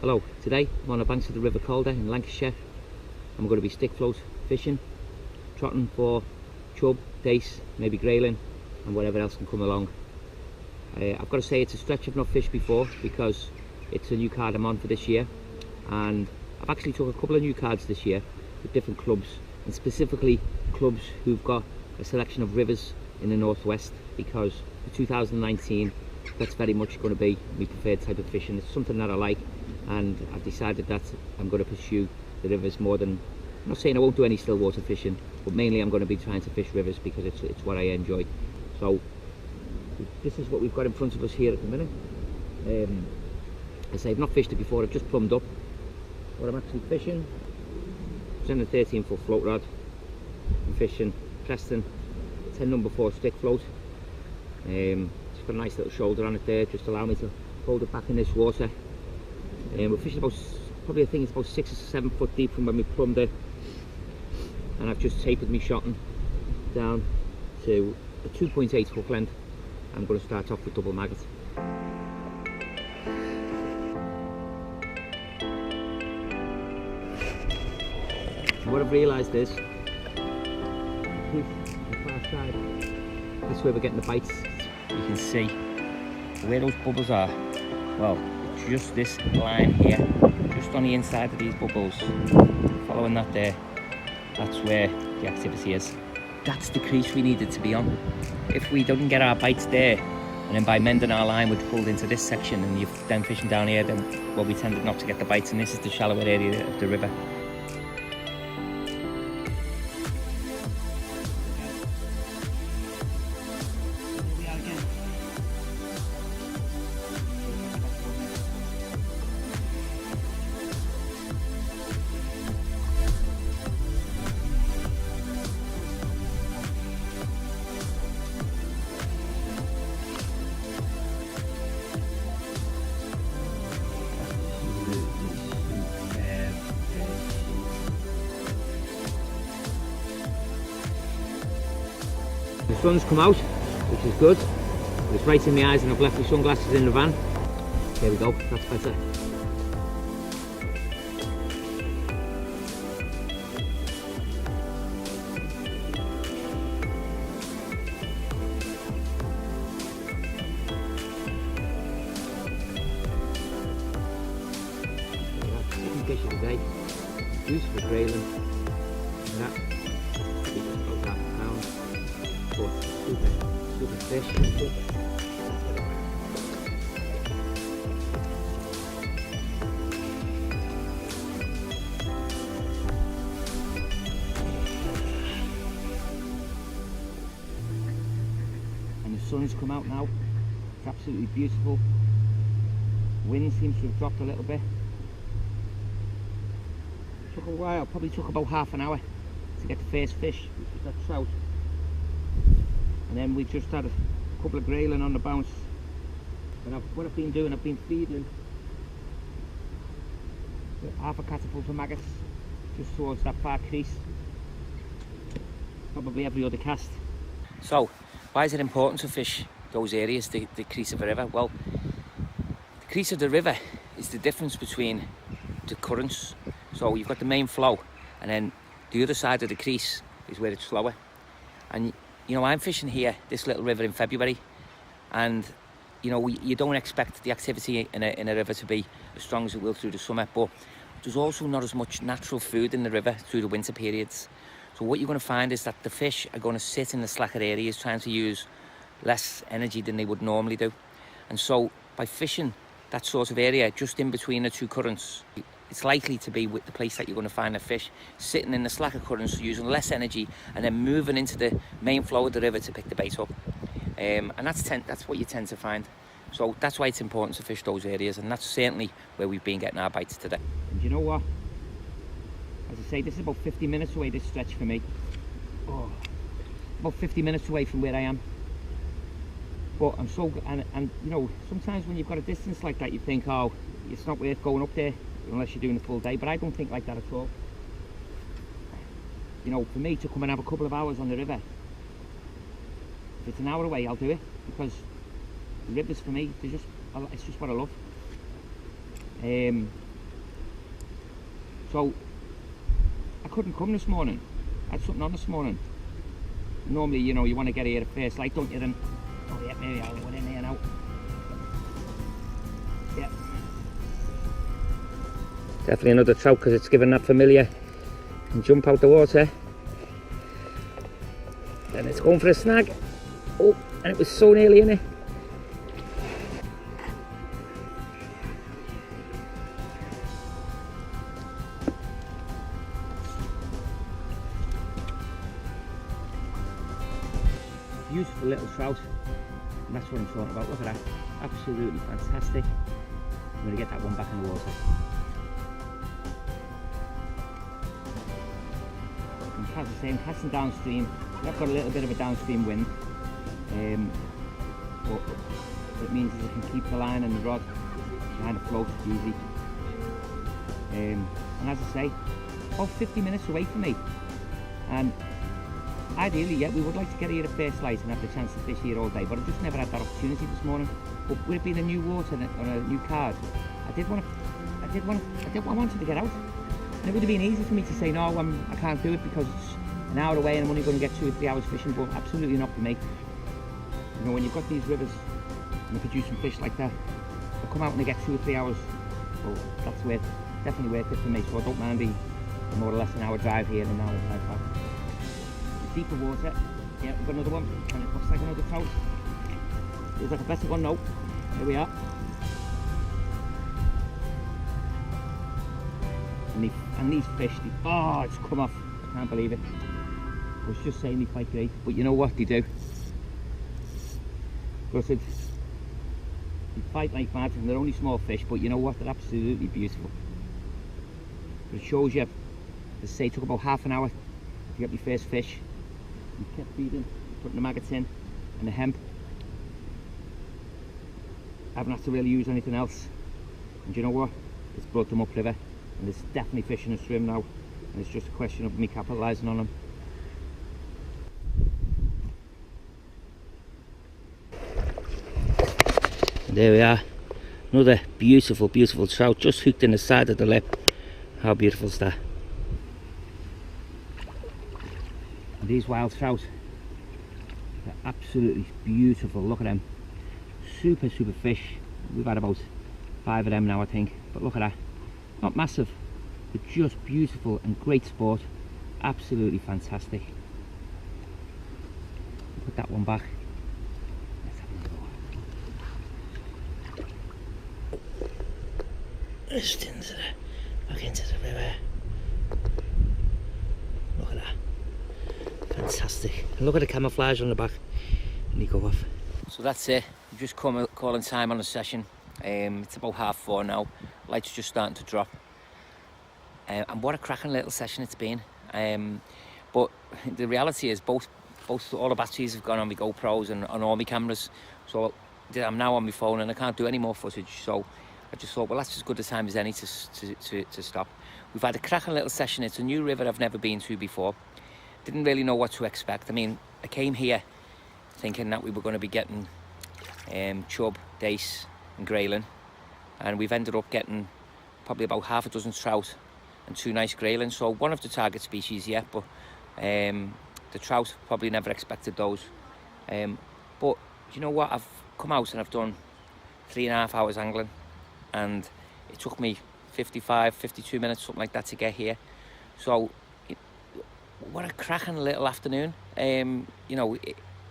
Hello, today I'm on the banks of the River Calder in Lancashire. I'm going to be stick float fishing, trotting for chub, dace, maybe grayling and whatever else can come along. I've got to say it's a stretch I've not fished before because it's a new card I'm on for this year, and I've actually took a couple of new cards this year with different clubs, and specifically clubs who've got a selection of rivers in the northwest, because for 2019 that's very much going to be my preferred type of fishing. It's something that I like, and I've decided that I'm going to pursue the rivers more than, I'm not saying I won't do any still water fishing, but mainly I'm going to be trying to fish rivers because it's what I enjoy. So this is what we've got in front of us here at the minute. As I say, I've not fished it before, I've just plumbed up what I'm actually fishing. It's in a 13-foot float rod. I'm fishing Preston 10 number 4 stick float. It's got a nice little shoulder on it there, just allow me to hold it back in this water. We're fishing about, probably I think it's about 6 or 7 foot deep from when we plumbed it, and I've just tapered my shotting down to a 2.8 hook length. I'm going to start off with double maggot. What I've realised is, the far side, that's where we're getting the bites. You can see where those bubbles are. Well, just this line here, just on the inside of these bubbles, following that there, that's where the activity is. That's the crease we needed to be on. If we didn't get our bites there, and then by mending our line we'd pulled into this section, and you're then fishing down here, then well, we tended not to get the bites, and this is the shallower area of the river. The sun's come out, which is good. It's right in my eyes and I've left my sunglasses in the van. There we go, that's better. That's the second fish of the day. Beautiful grayling. And that probably just about half a pound. But super fish. And the sun's come out now. It's absolutely beautiful. Wind seems to have dropped a little bit. It took a while, probably took about half an hour to get the first fish, which was that trout. And then we just had a couple of grayling on the bounce. And what I've been doing, I've been feeding half a catapult of maggots just towards that far crease, probably every other cast. So why is it important to fish those areas, the crease of a river? Well, the crease of the river is the difference between the currents. So you've got the main flow, and then the other side of the crease is where it's slower. And you know, I'm fishing here, this little river, in February, and you know, you don't expect the activity in a river to be as strong as it will through the summer, but there's also not as much natural food in the river through the winter periods. So what you're going to find is that the fish are going to sit in the slacker areas, trying to use less energy than they would normally do. And so by fishing that sort of area just in between the two currents, it's likely to be with the place that you're going to find the fish sitting in the slacker currents, using less energy, and then moving into the main flow of the river to pick the bait up. And that's what you tend to find. So that's why it's important to fish those areas, and that's certainly where we've been getting our bites today. And you know what? As I say, this is about 50 minutes away, this stretch for me. Oh, about 50 minutes away from where I am. But I'm so, and you know, sometimes when you've got a distance like that, you think, oh, it's not worth going up there unless you're doing a full day, but I don't think like that at all. You know, for me to come and have a couple of hours on the river, if it's an hour away, I'll do it, because the rivers for me, it's just what I love. So I couldn't come this morning. I had something on this morning. Normally, you know, you want to get here at first light, don't you? Then, oh yeah, maybe I'll go in here now. Yeah. Definitely another trout because it's given that familiar and jump out the water. Then it's going for a snag. Oh, and it was so nearly in it. Beautiful little trout, and that's what I'm talking about. Look at that, absolutely fantastic. I'm going to get that one back in the water. And as I say, I'm casting downstream. I've got a little bit of a downstream wind, but what it means is I can keep the line and the rod kind of float easy. And as I say, about 50 minutes away from me, and ideally, yeah, we would like to get here at first light and have the chance to fish here all day, but I've just never had that opportunity this morning. But with it being a new water on a new card, I wanted to get out. And it would have been easy for me to say no, I can't do it because it's an hour away and I'm only going to get 2 or 3 hours fishing, but absolutely not for me. You know, when you've got these rivers and they're producing fish like that, I come out and I get 2 or 3 hours, well, that's definitely worth it for me. So I don't mind the more or less an hour drive here and an hour drive back. Deeper water, yeah, we've got another one, and it looks like another trout. Feels like a better one now. Here we are. And these fish, oh, it's come off. I can't believe it. I was just saying they fight great, but you know what they do? Because they fight like mad, and they're only small fish, but you know what? They're absolutely beautiful. It shows you, as I say, it took about half an hour to get my first fish. We kept feeding, putting the maggots in and the hemp. I haven't had to really use anything else. And you know what? It's brought them upriver, and there's definitely fish in the stream now. And it's just a question of me capitalising on them. And there we are. Another beautiful, beautiful trout just hooked in the side of the lip. How beautiful is that? And these wild trout, they're absolutely beautiful. Look at them. Super, super fish. We've had about 5 of them now, I think. But look at that. Not massive, but just beautiful and great sport. Absolutely fantastic. Put that one back. Let's have a go. Just back into the river. Look at that. Fantastic. And look at the camouflage on the back. And they go off. So that's it. I'm just calling time on the session. It's about 4:30 now. Light's just starting to drop. And what a cracking little session it's been. But the reality is both all the batteries have gone on my GoPros and on all my cameras. So I'm now on my phone and I can't do any more footage. So I just thought, well, that's as good a time as any to stop. We've had a cracking little session. It's a new river I've never been to before. Didn't really know what to expect. I mean, I came here thinking that we were going to be getting chub, dace and grayling, and we've ended up getting probably about half a dozen trout and 2 nice graylings. So one of the target species yet, but the trout probably never expected those. But you know what? I've come out and I've done 3.5 hours angling, and it took me 52 minutes, something like that, to get here. So what a cracking little afternoon. You know,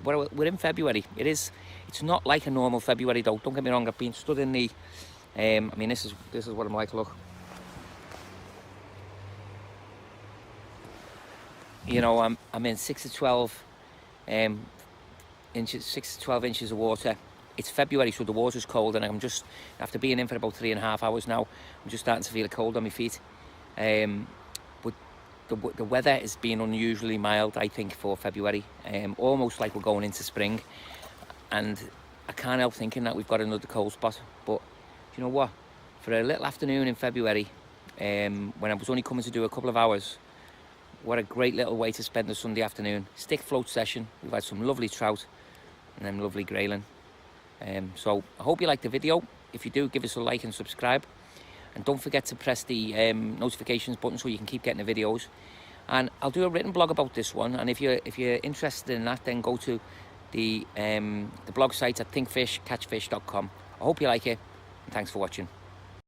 we're in February. It's not like a normal February though. Don't get me wrong. I've been stood in the. I mean, this is what I'm like. Look. You know, I'm in 6 to 12 inches, 6 to 12 inches of water. It's February, so the water's cold, and I'm just, after being in for about 3.5 hours now, I'm just starting to feel a cold on my feet. But the weather is being unusually mild, I think, for February. Almost like we're going into spring. And I can't help thinking that we've got another cold spot. But you know what? For a little afternoon in February, when I was only coming to do a couple of hours, what a great little way to spend a Sunday afternoon. Stick float session. We've had some lovely trout and then lovely grayling. So I hope you liked the video. If you do, give us a like and subscribe. and don't forget to press the notifications button so you can keep getting the videos. And I'll do a written blog about this one, and if you're interested in that, then go to the blog site at thinkFish-catchFish.com. I hope you like it, and thanks for watching.